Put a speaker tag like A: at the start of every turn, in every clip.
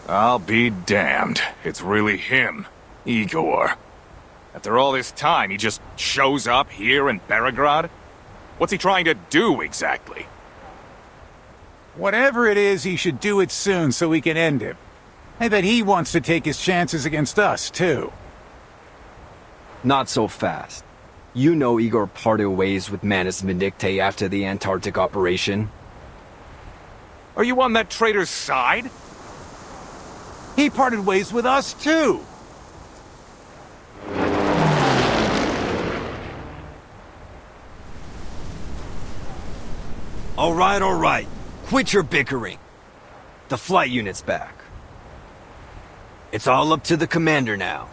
A: I'll be damned. It's really him, Igor. After all this time, he just shows up here in Belgrade? What's he trying to do, exactly?
B: Whatever it is, he should do it soon so we can end him. I bet he wants to take his chances against us, too.
C: Not so fast. You know Igor parted ways with Manus Vindicte after the Antarctic operation.
A: Are you on that traitor's side?
B: He parted ways with us, too!
C: All right. Quit your bickering. The flight unit's back. It's all up to the commander now.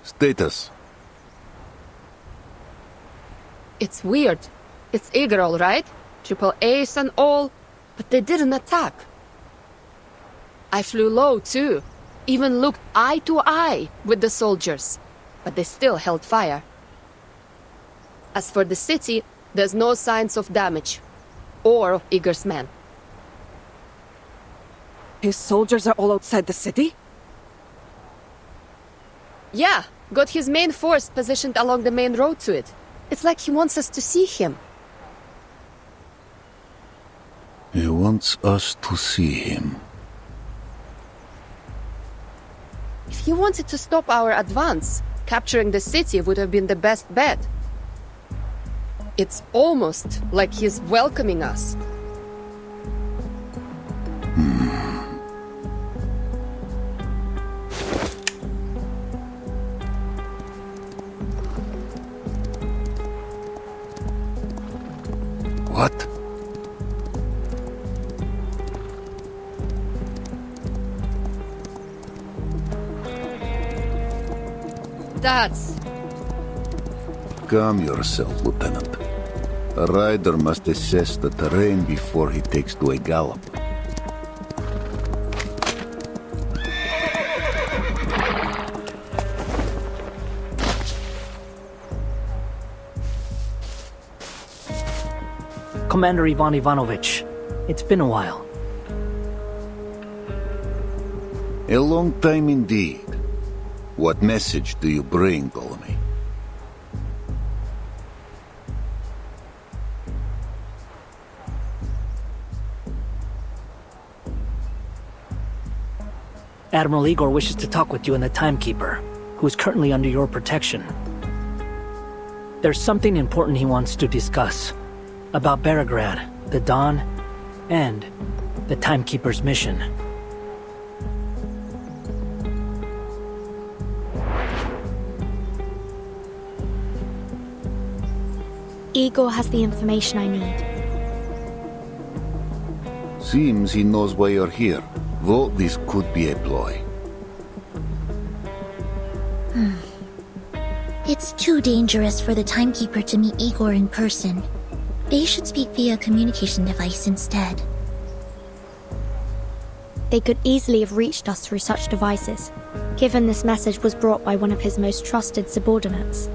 D: Status.
E: It's weird. It's Igor, all right? Triple Ace and all, but they didn't attack. I flew low, too. Even looked eye to eye with the soldiers, but they still held fire. As for the city, there's no signs of damage, or of Igor's men.
F: His soldiers are all outside the city?
E: Yeah, got his main force positioned along the main road to it. It's like he wants us to see him.
D: He wants us to see him.
E: If he wanted to stop our advance, capturing the city would have been the best bet. It's almost like he's welcoming us.
D: What?
E: That's...
D: Calm yourself, Lieutenant. A rider must assess the terrain before he takes to a gallop.
G: Commander Ivan Ivanovich, it's been a while.
D: A long time indeed. What message do you bring, Ptolemy?
G: Admiral Igor wishes to talk with you and the Timekeeper, who is currently under your protection. There's something important he wants to discuss. About Belgrade, the Dawn, and the Timekeeper's mission.
H: Igor has the information I need.
D: Seems he knows why you're here, though this could be a ploy.
H: It's too dangerous for the Timekeeper to meet Igor in person. They should speak via a communication device instead. They could easily have reached us through such devices, given this message was brought by one of his most trusted subordinates.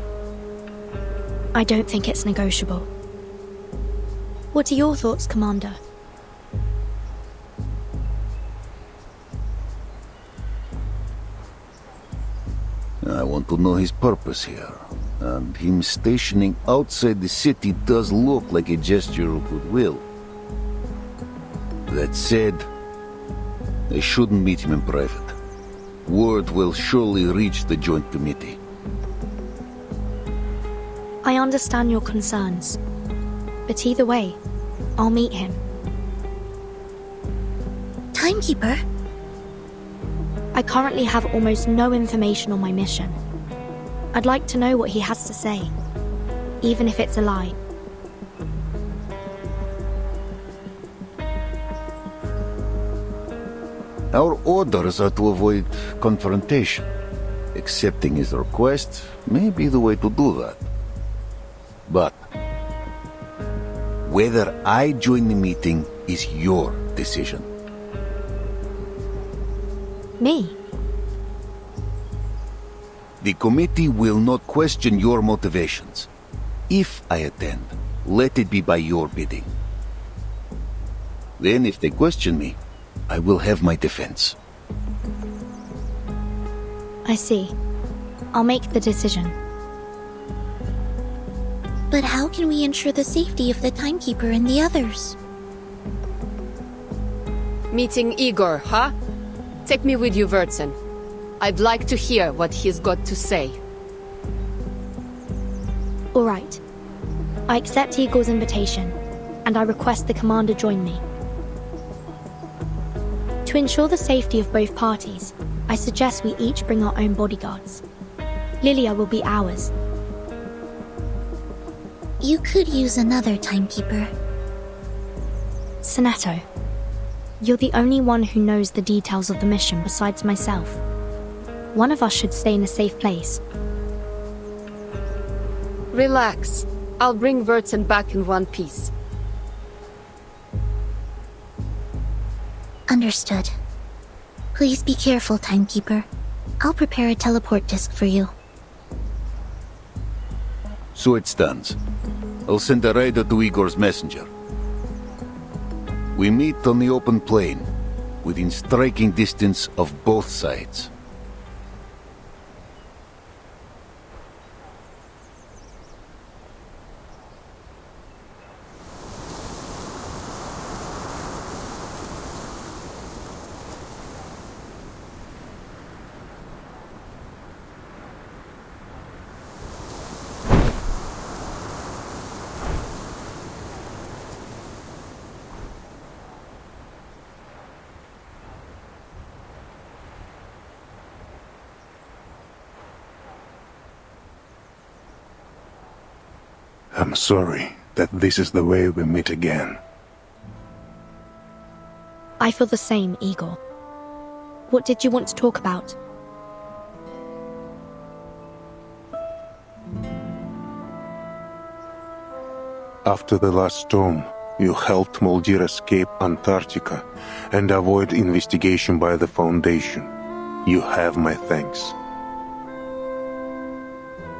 H: I don't think it's negotiable. What are your thoughts, Commander?
D: I want to know his purpose here. And him stationing outside the city does look like a gesture of goodwill. That said, I shouldn't meet him in private. Word will surely reach the Joint Committee.
H: I understand your concerns, but either way, I'll meet him. Timekeeper? I currently have almost no information on my mission. I'd like to know what he has to say, even if it's a lie.
D: Our orders are to avoid confrontation. Accepting his request may be the way to do that. But Whether I join the meeting is your decision.
H: Me?
D: The committee will not question your motivations. If I attend, let it be by your bidding. Then if they question me, I will have my defense.
H: I see. I'll make the decision.
I: But how can we ensure the safety of the timekeeper and the others?
E: Meeting Igor, huh? Take me with you, Vertsen. I'd like to hear what he's got to say.
H: All right. I accept Igor's invitation, and I request the commander join me. To ensure the safety of both parties, I suggest we each bring our own bodyguards. Lilia will be ours.
I: You could use another timekeeper.
H: Sonetto, you're the only one who knows the details of the mission besides myself. One of us should stay in a safe place.
E: Relax. I'll bring Vertsen back in one piece.
I: Understood. Please be careful, timekeeper. I'll prepare a teleport disc for you.
D: So it stands. I'll send a rider to Igor's messenger. We meet on the open plain, within striking distance of both sides.
J: I'm sorry that this is the way we meet again.
H: I feel the same, Igor. What did you want to talk about?
J: After the last storm, you helped Moldir escape Antarctica and avoid investigation by the Foundation. You have my thanks.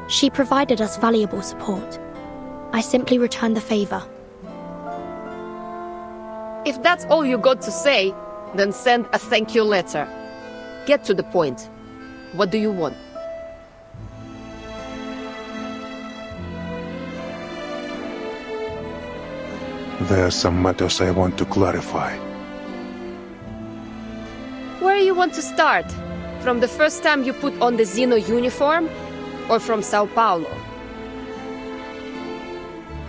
H: She provided us valuable support. I simply returned the favor.
E: If that's all you got to say, then send a thank you letter. Get to the point. What do you want?
J: There are some matters I want to clarify.
E: Where you want to start? From the first time you put on the Xeno uniform? Or from Sao Paulo?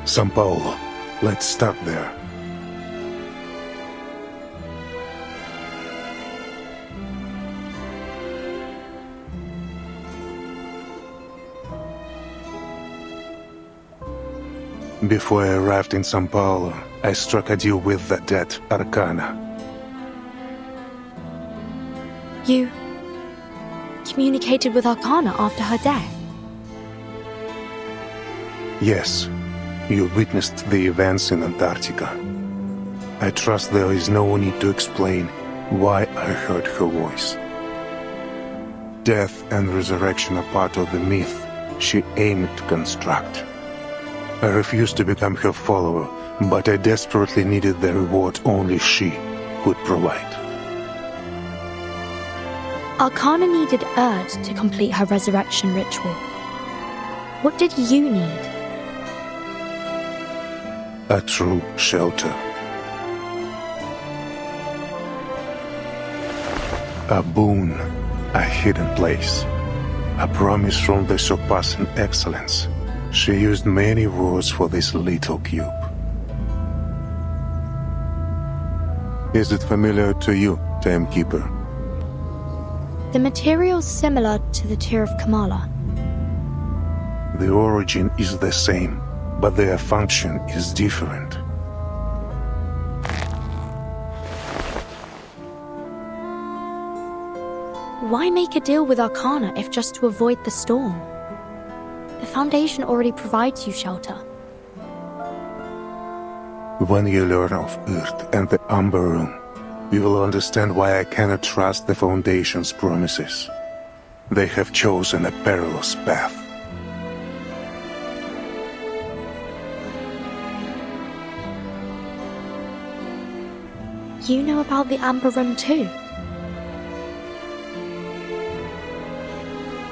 J: São Paulo. Let's start there. Before I arrived in São Paulo, I struck a deal with the dead Arcana.
H: You communicated with Arcana after her death?
J: Yes, you witnessed the events in Antarctica. I trust there is no need to explain why I heard her voice. Death and resurrection are part of the myth she aimed to construct. I refused to become her follower, but I desperately needed the reward only she could provide.
H: Arcana needed Erd to complete her resurrection ritual. What did you need?
J: A true shelter. A boon, a hidden place. A promise from the surpassing excellence. She used many words for this little cube. Is it familiar to you, Timekeeper?
H: The material's similar to the Tear of Kamala.
J: The origin is the same, but their function is different.
H: Why make a deal with Arcana if just to avoid the storm? The Foundation already provides you shelter.
J: When you learn of Earth and the Amber Room, you will understand why I cannot trust the Foundation's promises. They have chosen a perilous path.
H: You know about the Amber Room too?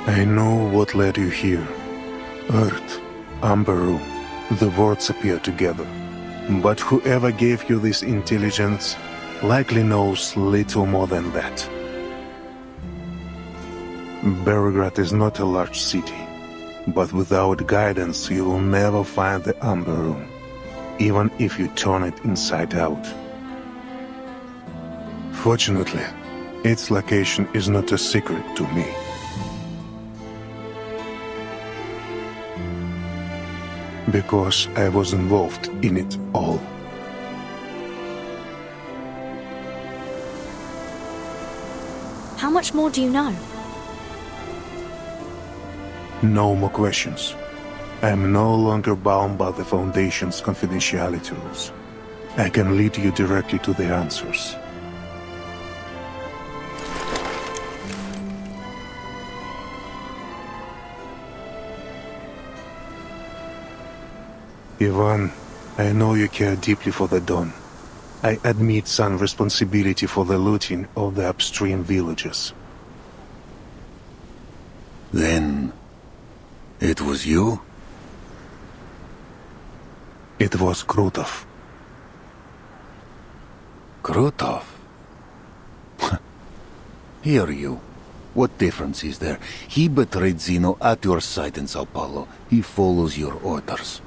J: I know what led you here. Earth, Amber Room, the words appear together. But whoever gave you this intelligence likely knows little more than that. Belgrade is not a large city, but without guidance you will never find the Amber Room, even if you turn it inside out. Fortunately, its location is not a secret to me. Because I was involved in it all.
H: How much more do you know?
J: No more questions. I am no longer bound by the Foundation's confidentiality rules. I can lead you directly to the answers. Ivan, I know you care deeply for the Dawn. I admit some responsibility for the looting of the upstream villages.
D: Then... it was you?
J: It was Krutov.
D: Krutov? Hear you. What difference is there? He betrayed Zeno at your side in Sao Paulo. He follows your orders.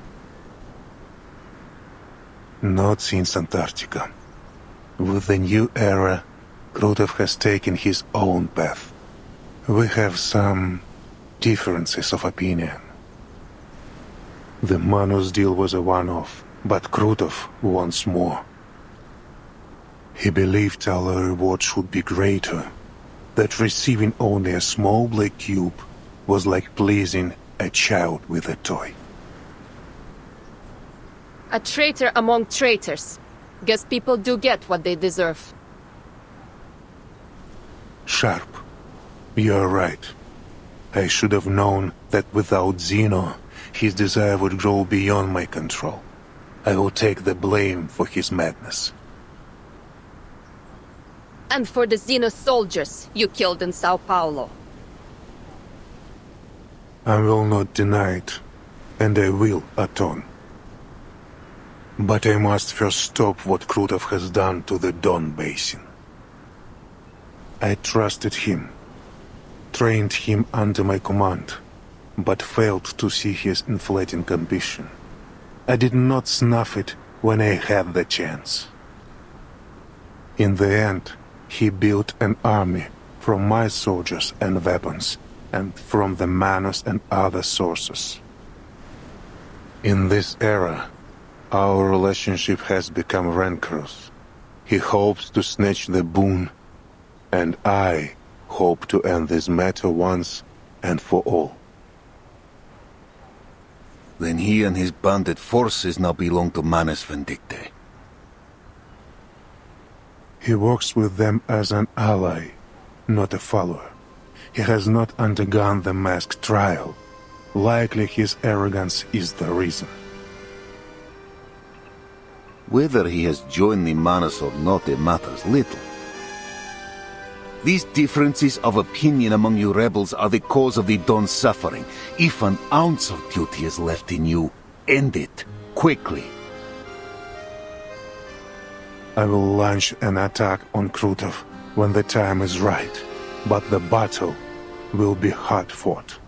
J: Not since Antarctica. With the new era, Krutov has taken his own path. We have some differences of opinion. The Manos deal was a one-off, but Krutov wants more. He believed our reward should be greater, that receiving only a small black cube was like pleasing a child with a toy.
E: A traitor among traitors. Guess people do get what they deserve.
J: Sharp. You're right. I should have known that without Zeno, his desire would grow beyond my control. I will take the blame for his madness.
E: And for the Xeno soldiers you killed in Sao Paulo.
J: I will not deny it, and I will atone. But I must first stop what Krutov has done to the Don Basin. I trusted him, trained him under my command, but failed to see his inflating ambition. I did not snuff it when I had the chance. In the end, he built an army from my soldiers and weapons, and from the Manos and other sources. In this era, our relationship has become rancorous. He hopes to snatch the boon, and I hope to end this matter once and for all.
D: Then he and his bandit forces now belong to Manus Vindicte.
J: He works with them as an ally, not a follower. He has not undergone the masked trial. Likely his arrogance is the reason.
D: Whether he has joined the Manus or not, it matters little. These differences of opinion among you rebels are the cause of the Don's suffering. If an ounce of duty is left in you, end it, quickly.
J: I will launch an attack on Krutov when the time is right, but the battle will be hard fought.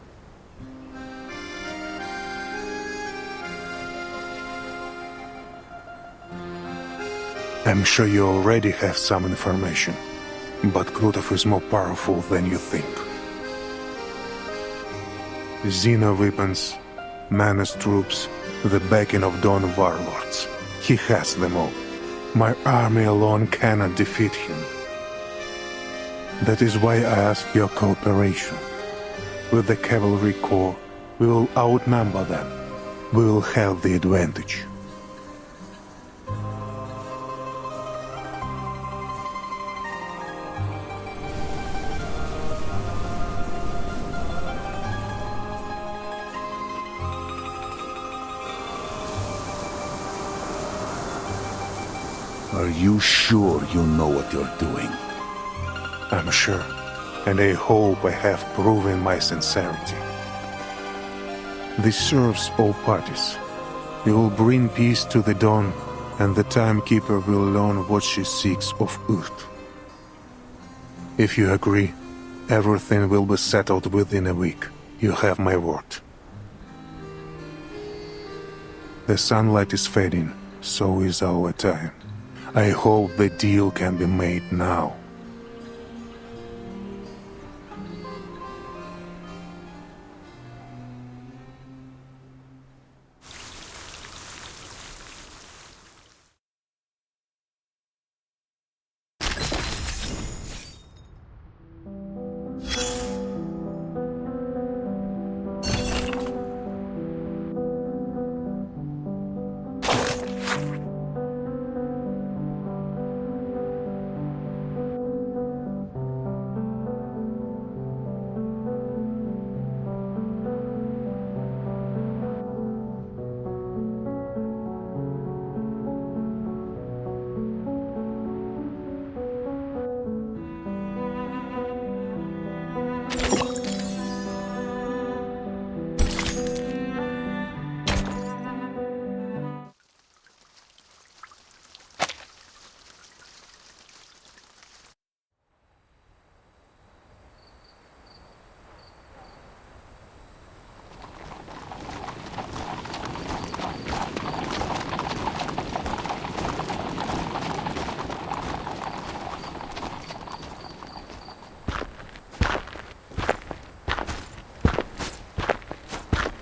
J: I'm sure you already have some information, but Krutov is more powerful than you think. Xeno weapons, Manus troops, the backing of Don warlords. He has them all. My army alone cannot defeat him. That is why I ask your cooperation. With the cavalry corps, we will outnumber them. We will have the advantage.
D: Are you sure you know what you're doing?
J: I'm sure, and I hope I have proven my sincerity. This serves all parties. We will bring peace to the dawn, and the Timekeeper will learn what she seeks of Earth. If you agree, everything will be settled within a week. You have my word. The sunlight is fading, so is our time. I hope the deal can be made now.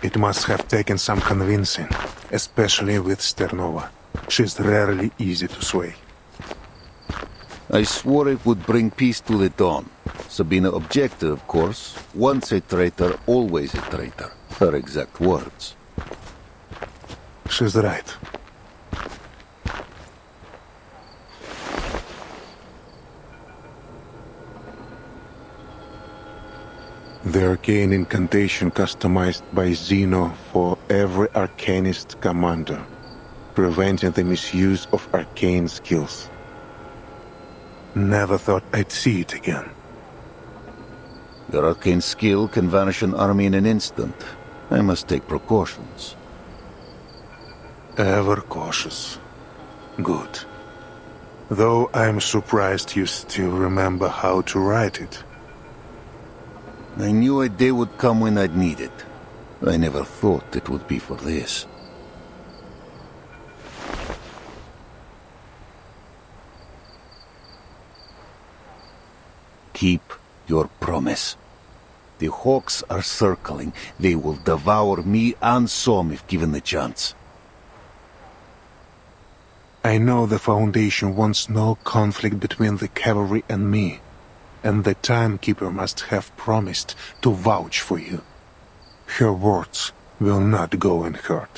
J: It must have taken some convincing, especially with Sternova. She's rarely easy to sway.
D: I swore it would bring peace to the dawn. Sabina objected, of course. Once a traitor, always a traitor. Her exact words.
J: She's right. The arcane incantation customized by Zeno for every arcanist commander, preventing the misuse of arcane skills. Never thought I'd see it again.
D: Your arcane skill can vanish an army in an instant. I must take precautions.
J: Ever cautious. Good. Though I'm surprised you still remember how to write it.
D: I knew a day would come when I'd need it. I never thought it would be for this. Keep your promise. The Hawks are circling. They will devour me and Som if given the chance.
J: I know the Foundation wants no conflict between the cavalry and me. And the Timekeeper must have promised to vouch for you. Her words will not go unheard.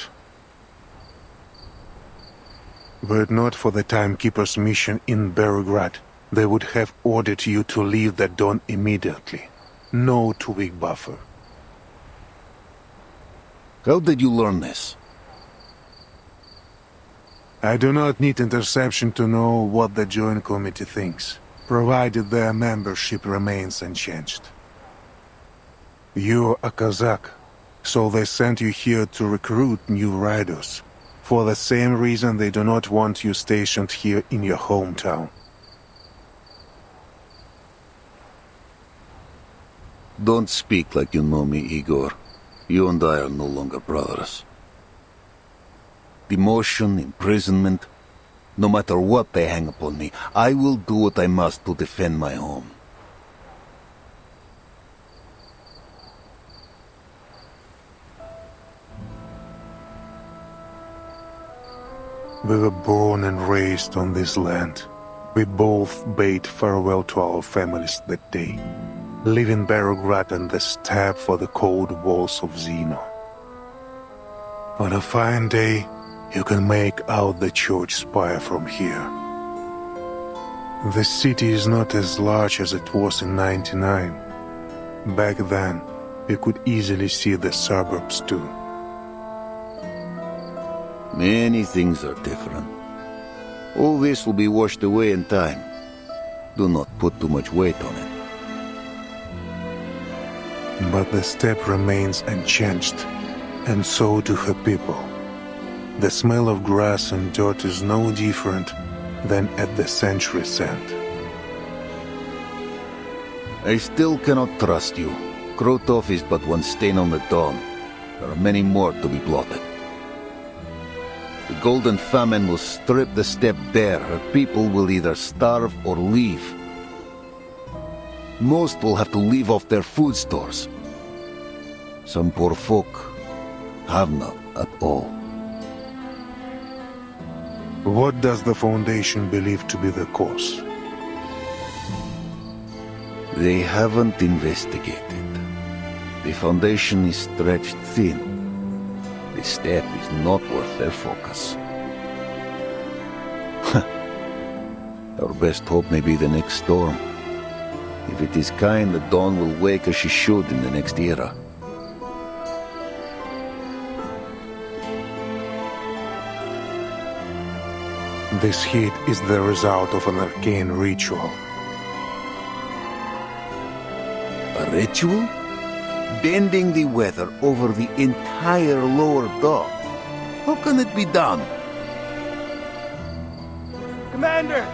J: Were it not for the Timekeeper's mission in Belgrade, they would have ordered you to leave the Dawn immediately. No 2-week buffer.
D: How did you learn this?
J: I do not need interception to know what the Joint Committee thinks, provided their membership remains unchanged. You're a Kazakh, so they sent you here to recruit new riders, for the same reason they do not want you stationed here in your hometown.
D: Don't speak like you know me, Igor. You and I are no longer brothers. Demotion, imprisonment, no matter what they hang upon me, I will do what I must to defend my home.
J: We were born and raised on this land. We both bade farewell to our families that day, leaving Belgrade and the steppe for the cold walls of Zeno. On a fine day, you can make out the church spire from here. The city is not as large as it was in '99. Back then, you could easily see the suburbs too.
D: Many things are different. All this will be washed away in time. Do not put too much weight on it.
J: But the steppe remains unchanged, and so do her people. The smell of grass and dirt is no different than at the century's end.
D: I still cannot trust you. Krotov is but one stain on the dawn. There are many more to be blotted. The golden famine will strip the steppe bare. Her people will either starve or leave. Most will have to live off their food stores. Some poor folk have none at all.
J: What does the Foundation believe to be the cause?
D: They haven't investigated. The Foundation is stretched thin. The steppe is not worth their focus. Our best hope may be the next storm. If it is kind, the dawn will wake as she should in the next era.
J: This heat is the result of an arcane ritual.
D: A ritual? Bending the weather over the entire lower dome. How can it be done?
C: Commander!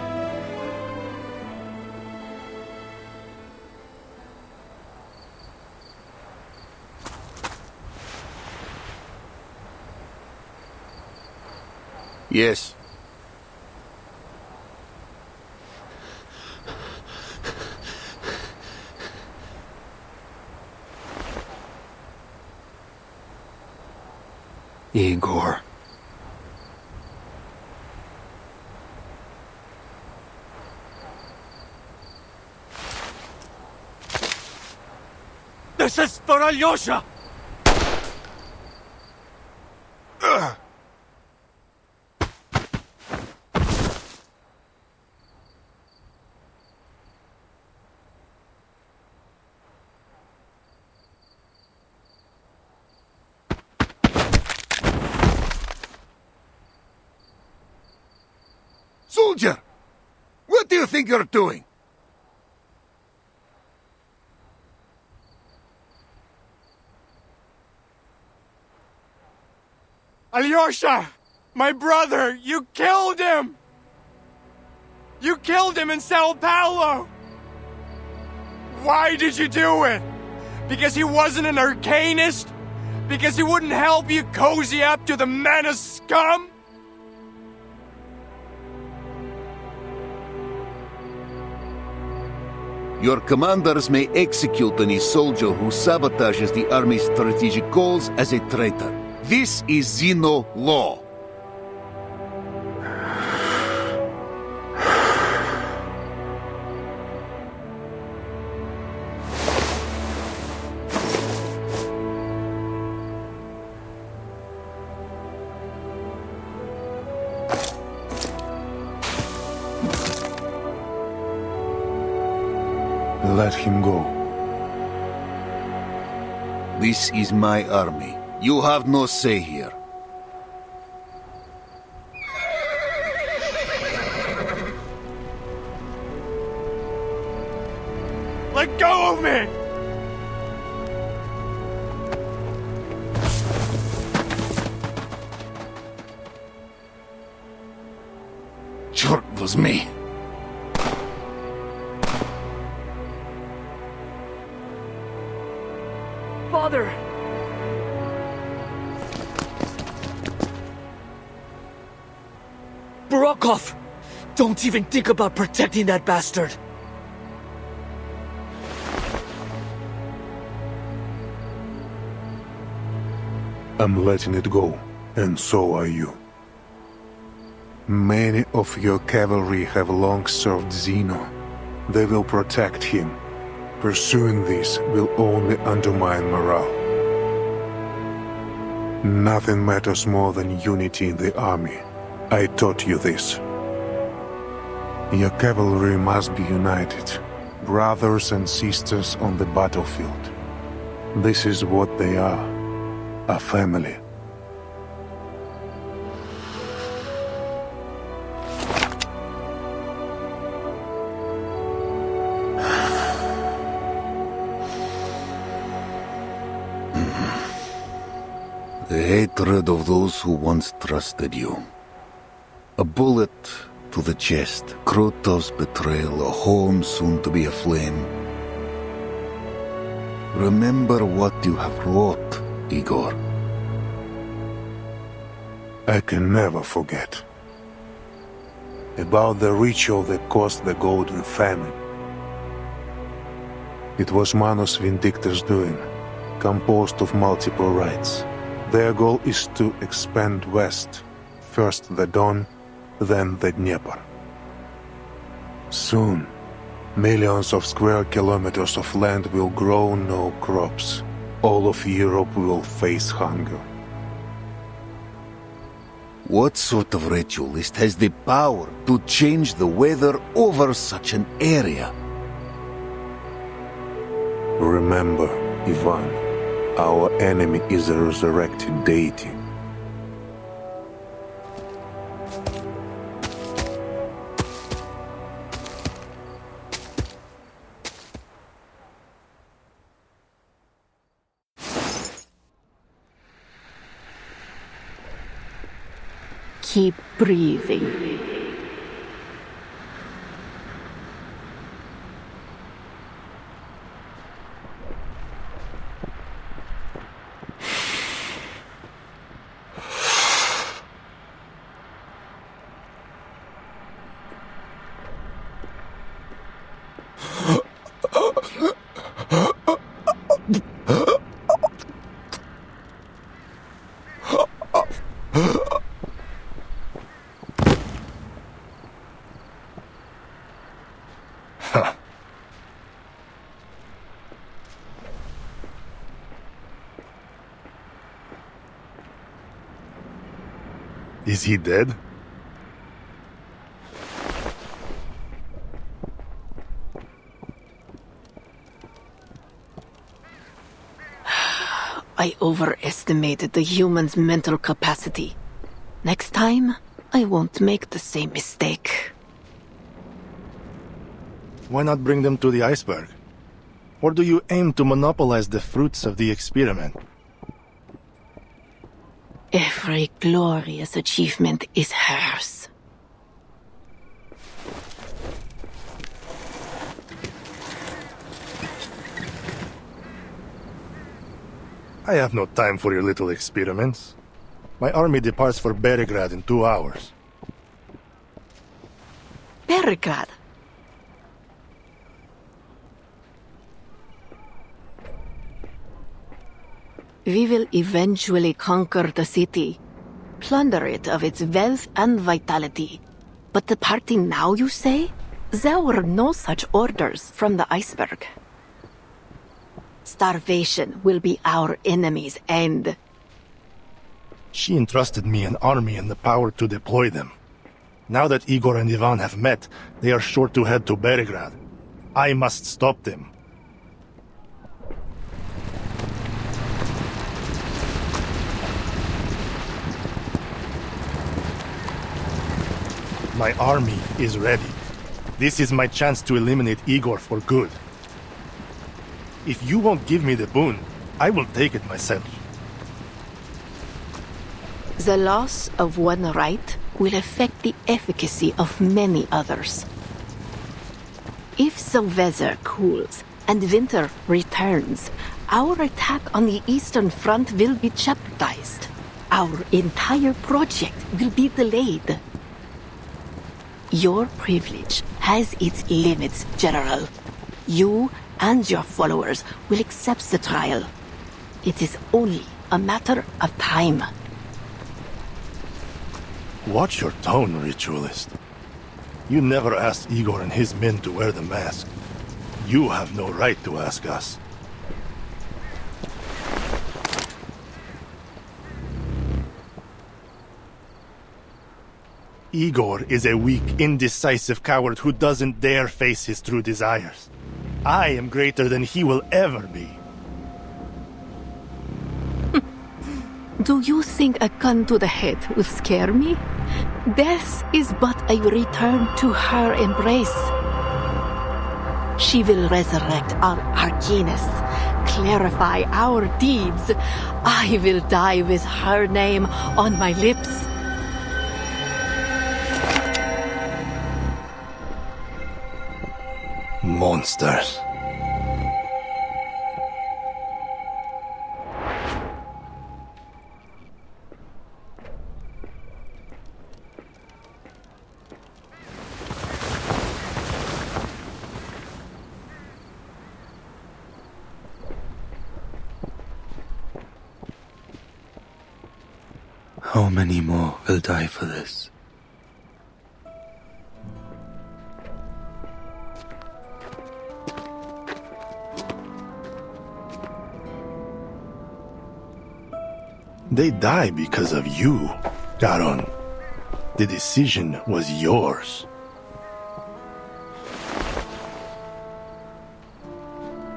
D: Yes.
C: Igor. This is for Alyosha!
D: Soldier! What do you think you're doing?
K: Alyosha! My brother! You killed him! You killed him in Sao Paulo! Why did you do it? Because he wasn't an arcanist? Because he wouldn't help you cozy up to the menace scum?
D: Your commanders may execute any soldier who sabotages the army's strategic goals as a traitor. This is Xeno law.
J: Let him go.
D: This is my army. You have no say here.
K: Let go of me!
D: Sure, it was me.
G: Father! Barakov! Don't even think about protecting that bastard!
J: I'm letting it go, and so are you. Many of your cavalry have long served Xeno. They will protect him. Pursuing this will only undermine morale. Nothing matters more than unity in the army. I taught you this. Your cavalry must be united, brothers and sisters on the battlefield. This is what they are, a family.
D: The hatred of those who once trusted you. A bullet to the chest, Krotov's betrayal, a home soon to be aflame. Remember what you have wrought, Igor.
J: I can never forget. About the ritual that caused the Golden Famine. It was Manus Vindictor's doing, composed of multiple rites. Their goal is to expand west, first the Don, then the Dnieper. Soon, millions of square kilometers of land will grow no crops. All of Europe will face hunger.
D: What sort of ritualist has the power to change the weather over such an area?
J: Remember, Ivan, our enemy is a resurrected deity.
L: Keep breathing.
M: Is he dead?
L: I overestimated the human's mental capacity. Next time, I won't make the same mistake.
M: Why not bring them to the iceberg? Or do you aim to monopolize the fruits of the experiment?
L: Every glorious achievement is hers.
M: I have no time for your little experiments. My army departs for Beregrad in 2 hours.
L: Beregrad? We will eventually conquer the city, plunder it of its wealth and vitality. But departing now, you say? There were no such orders from the iceberg. Starvation will be our enemy's end.
M: She entrusted me an army and the power to deploy them. Now that Igor and Ivan have met, they are sure to head to Beregrad. I must stop them. My army is ready. This is my chance to eliminate Igor for good. If you won't give me the boon, I will take it myself.
L: The loss of one right will affect the efficacy of many others. If the weather cools and winter returns, our attack on the Eastern Front will be jeopardized. Our entire project will be delayed. Your privilege has its limits, General. You and your followers will accept the trial. It is only a matter of time.
M: Watch your tone, ritualist. You never asked Igor and his men to wear the mask. You have no right to ask us. Igor is a weak, indecisive coward who doesn't dare face his true desires. I am greater than he will ever be.
L: Do you think a gun to the head will scare me? Death is but a return to her embrace. She will resurrect our arcanists, clarify our deeds, I will die with her name on my lips.
M: Monsters.
N: How many more will die for this?
M: They die because of you, Garon. The decision was yours.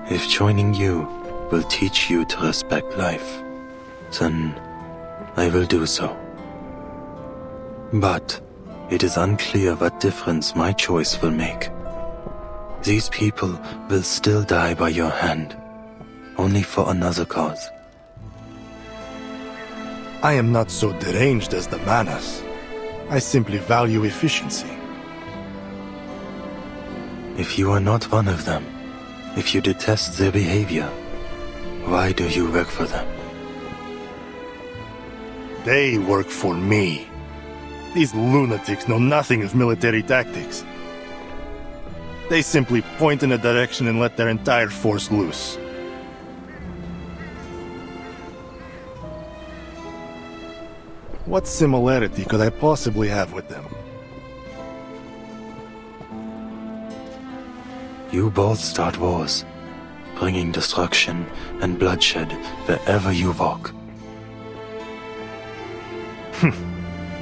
N: If joining you will teach you to respect life, then I will do so. But it is unclear what difference my choice will make. These people will still die by your hand, only for another cause.
M: I am not so deranged as the Manas. I simply value efficiency.
N: If you are not one of them, if you detest their behavior, why do you work for them?
M: They work for me. These lunatics know nothing of military tactics. They simply point in a direction and let their entire force loose. What similarity could I possibly have with them?
N: You both start wars, bringing destruction and bloodshed wherever you walk.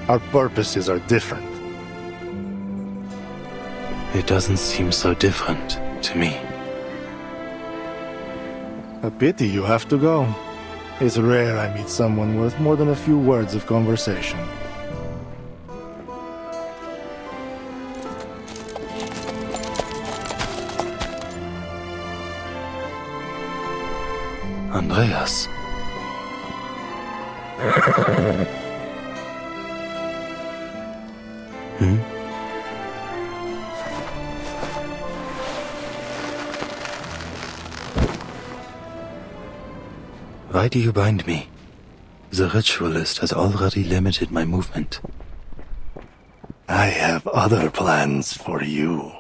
M: Our purposes are different.
N: It doesn't seem so different to me.
M: A pity you have to go. It's rare I meet someone worth more than a few words of conversation.
N: Andreas. Why do you bind me? The ritualist has already limited my movement.
M: I have other plans for you.